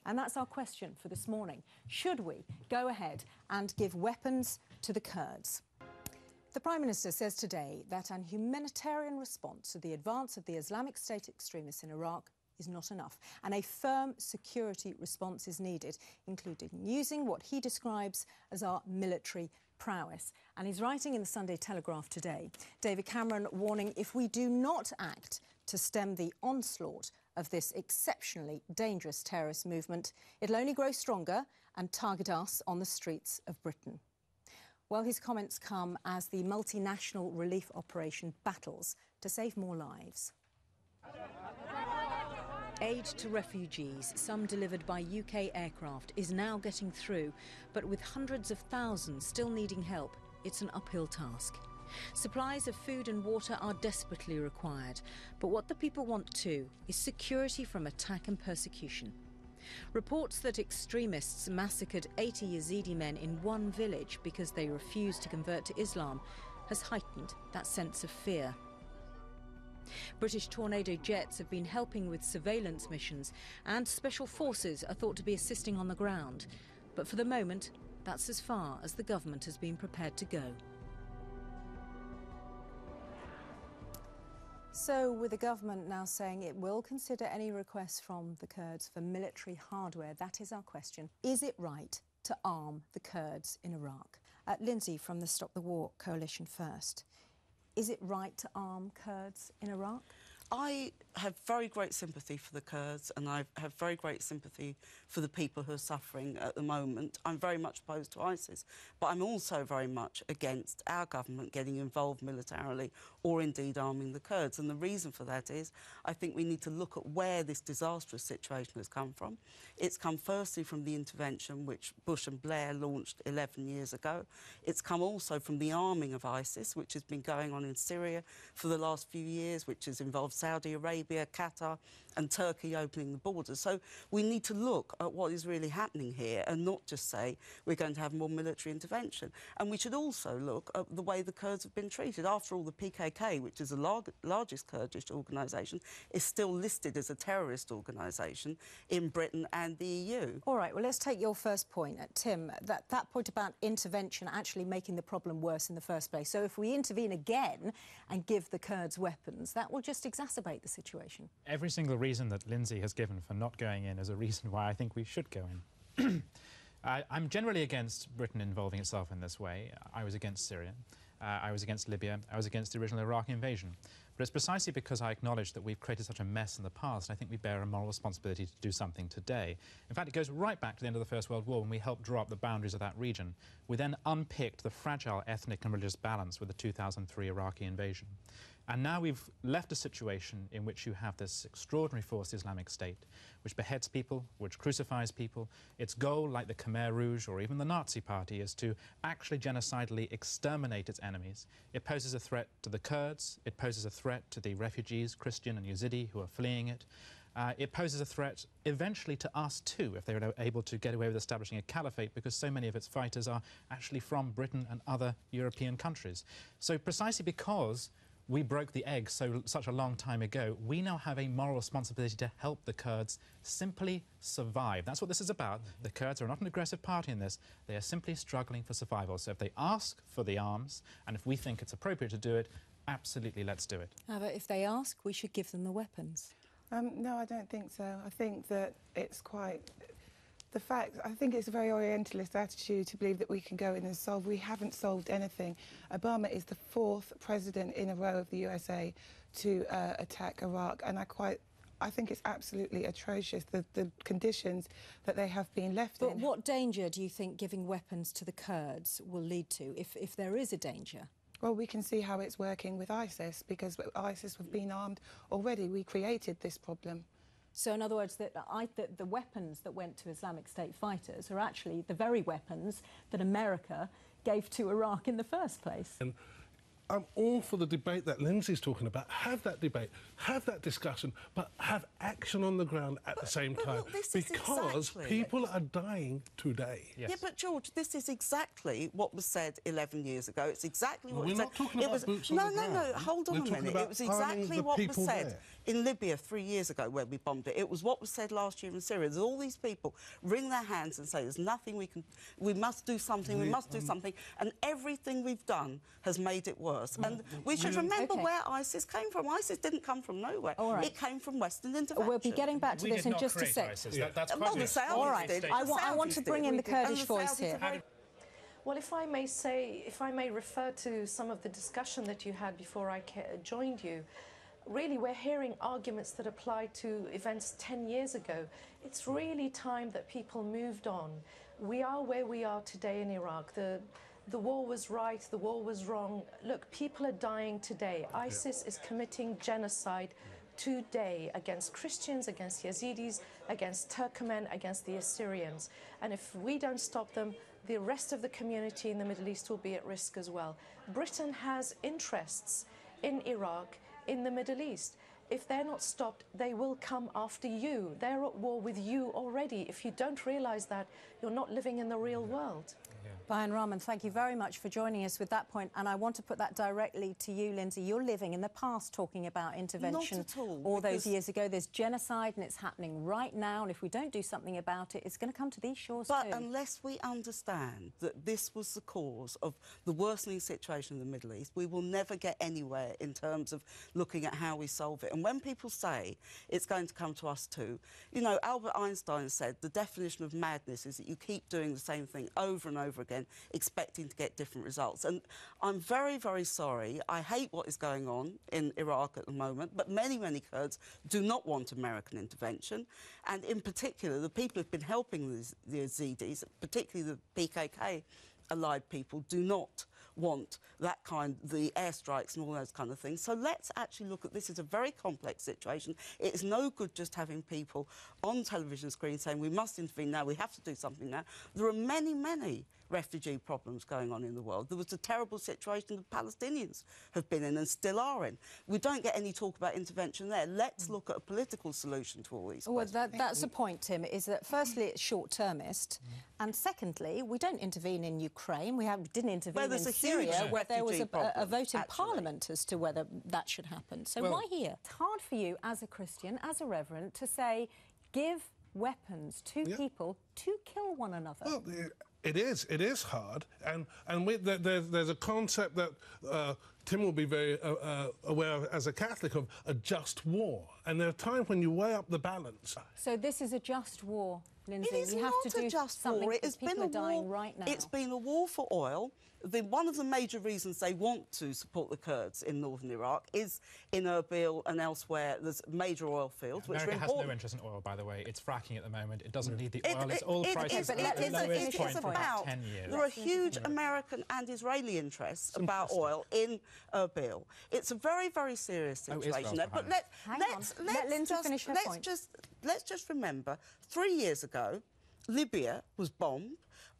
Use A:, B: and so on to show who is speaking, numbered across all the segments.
A: And that's our question for this morning. Should we go ahead and give weapons to the Kurds? The Prime Minister says today that an humanitarian response to the advance of the Islamic State extremists in Iraq is not enough, and a firm security response is needed, including using what he describes as our military prowess. And he's writing in the Sunday Telegraph today, David Cameron warning if we do not act to stem the onslaught of this exceptionally dangerous terrorist movement, it'll only grow stronger and target us on the streets of Britain. Well, his comments come as the multinational relief operation battles to save more lives. Aid to refugees, some delivered by UK aircraft, is now getting through, but with hundreds of thousands still needing help, it's an uphill task. Supplies of food and water are desperately required, but what the people want too is security from attack and persecution. Reports that extremists massacred 80 Yazidi men in one village because they refused to convert to Islam has heightened that sense of fear. British Tornado jets have been helping with surveillance missions, and special forces are thought to be assisting on the ground. But for the moment, that's as far as the government has been prepared to go. So, with the government now saying it will consider any requests from the Kurds for military hardware, that is our question. Is it right to arm the Kurds in Iraq? Lindsay from the Stop the War Coalition first. Is it right to arm Kurds in Iraq?
B: I have very great sympathy for the Kurds, and I have very great sympathy for the people who are suffering at the moment. I'm very much opposed to ISIS, but I'm also very much against our government getting involved militarily or indeed arming the Kurds. And the reason for that is I think we need to look at where this disastrous situation has come from. It's come firstly from the intervention which Bush and Blair launched 11 years ago. It's come also from the arming of ISIS, which has been going on in Syria for the last few years, which has involved Saudi Arabia, Qatar and Turkey opening the borders. So we need to look at what is really happening here and not just say we're going to have more military intervention. And we should also look at the way the Kurds have been treated. After all, the PKK, which is the largest Kurdish organisation, is still listed as a terrorist organisation in Britain and the EU.
A: All right, well, let's take your first point, Tim, that point about intervention actually making the problem worse in the first place. So if we intervene again and give the Kurds weapons, that will just exacerbate the situation.
C: Every single reason that Lindsay has given for not going in is a reason why I think we should go in. I'm generally against Britain involving itself in this way. I was against Syria. I was against Libya. I was against the original Iraq invasion. But it's precisely because I acknowledge that we've created such a mess in the past, I think we bear a moral responsibility to do something today. In fact, it goes right back to the end of the First World War when we helped draw up the boundaries of that region. We then unpicked the fragile ethnic and religious balance with the 2003 Iraqi invasion. And now we've left a situation in which you have this extraordinary force, the Islamic State, which beheads people, which crucifies people. Its goal, like the Khmer Rouge or even the Nazi Party, is to actually genocidally exterminate its enemies. It poses a threat to the Kurds. It poses a threat to the refugees, Christian and Yazidi, who are fleeing it. It poses a threat eventually to us too, if they were able to get away with establishing a caliphate, because so many of its fighters are actually from Britain and other European countries. So precisely because we broke the egg such a long time ago, we now have a moral responsibility to help the Kurds simply survive. That's what this is about. The Kurds are not an aggressive party in this. They are simply struggling for survival. So if they ask for the arms, and if we think it's appropriate to do it, absolutely, let's do it.
A: However, if they ask, we should give them the weapons.
D: No, I don't think so. I think that it's quite... I think it's a very Orientalist attitude to believe that we can go in and solve. We haven't solved anything. Obama is the 4th president in a row of the USA to attack Iraq, and I think it's absolutely atrocious, the conditions that they have been left in.
A: But what danger do you think giving weapons to the Kurds will lead to, if there is a danger?
D: Well, we can see how it's working with ISIS, because ISIS have been armed already. We created this problem.
A: So, in other words, the weapons that went to Islamic State fighters are actually the very weapons that America gave to Iraq in the first place.
E: And I'm all for the debate that Lindsay's talking about. Have that debate, have that discussion, but have action on the ground at the same time. Because people are dying today.
B: Yes. Yeah, but George, this is exactly what was said 11 years ago. It's exactly what was said.
E: We're not talking about boots on the ground.
B: No, hold on a minute. It was exactly what was said in Libya 3 years ago where we bombed it. It was what was said last year in Syria. There's all these people wring their hands and say there's nothing we can... We must do something, we must do something. And everything we've done has made it worse. And we should remember where ISIS came from. ISIS didn't come from nowhere. It came from Western intervention.
A: We'll be getting back to this in just a sec.
C: That's
B: well, the Saudis
A: all right.
B: did.
A: I want to bring in the Kurdish voice here.
F: Well, if I may refer to some of the discussion that you had before I joined you, really we're hearing arguments that apply to events 10 years ago. It's really time that people moved on. We are where we are today in Iraq. The war was right, the war was wrong. Look, people are dying today. ISIS is committing genocide today against Christians, against Yazidis, against Turkmen, against the Assyrians. And if we don't stop them, the rest of the community in the Middle East will be at risk as well. Britain has interests in Iraq, in the Middle East. If they're not stopped, they will come after you. They're at war with you already. If you don't realise that, you're not living in the real world.
A: Bayan Rahman, thank you very much for joining us with that point. And I want to put that directly to you, Lindsay. You're living in the past talking about intervention.
B: Not at
A: all those years ago. There's genocide and it's happening right now. And if we don't do something about it, it's going to come to these shores
B: But
A: too.
B: unless we understand that this was the cause of the worsening situation in the Middle East, we will never get anywhere in terms of looking at how we solve it. And when people say it's going to come to us too, you know, Albert Einstein said the definition of madness is that you keep doing the same thing over and over again, expecting to get different results. And I'm very, very sorry. I hate what is going on in Iraq at the moment, but many, many Kurds do not want American intervention. And in particular, the people who've been helping the Yazidis, particularly the PKK-allied people, do not want that kind, the airstrikes and all those kind of things. So let's actually look at this as a very complex situation. It's no good just having people on television screens saying we must intervene now, we have to do something now. There are many, many refugee problems going on in the world. There was a terrible situation the Palestinians have been in and still are in. We don't get any talk about intervention there. Let's look at a political solution to all these questions.
A: Well, that's the point, Tim, is that firstly it's short-termist, and secondly we don't intervene in Ukraine. We didn't intervene in Syria, where there was a vote in Parliament as to whether that should happen. So why here? It's hard for you as a Christian, as a reverend, to say give weapons to people to kill one another.
E: Well, it is hard, and there's a concept that Tim will be very aware of as a Catholic of a just war, and there are times when you weigh up the balance.
A: So this is a just war, Lindsay.
B: It is
A: we have
B: not
A: to do
B: a just
A: something
B: war.
A: because people are dying right now.
B: It's been a war for oil. One of the major reasons they want to support the Kurds in northern Iraq is in Erbil and elsewhere. There's major oil fields.
C: America
B: which are
C: has no interest in oil, by the way. It's fracking at the moment. It doesn't need the oil. Its oil prices are at the lowest point for about 10 years.
B: There are huge American and Israeli interests about oil in Erbil. It's a very, very serious situation there. But let's just remember, 3 years ago, Libya was bombed.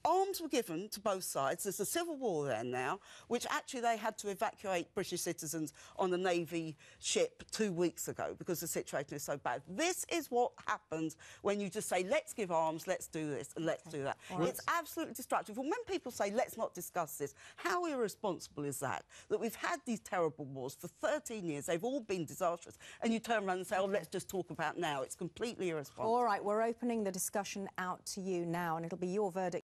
B: Arms were given to both sides. There's a civil war there now, which actually they had to evacuate British citizens on a Navy ship 2 weeks ago because the situation is so bad. This is what happens when you just say, let's give arms, let's do this, and let's do that. Right. It's absolutely destructive. And when people say, let's not discuss this, how irresponsible is that? That we've had these terrible wars for 13 years, they've all been disastrous, and you turn around and say, oh, let's just talk about now. It's completely irresponsible.
A: All right, we're opening the discussion out to you now, and it'll be your verdict.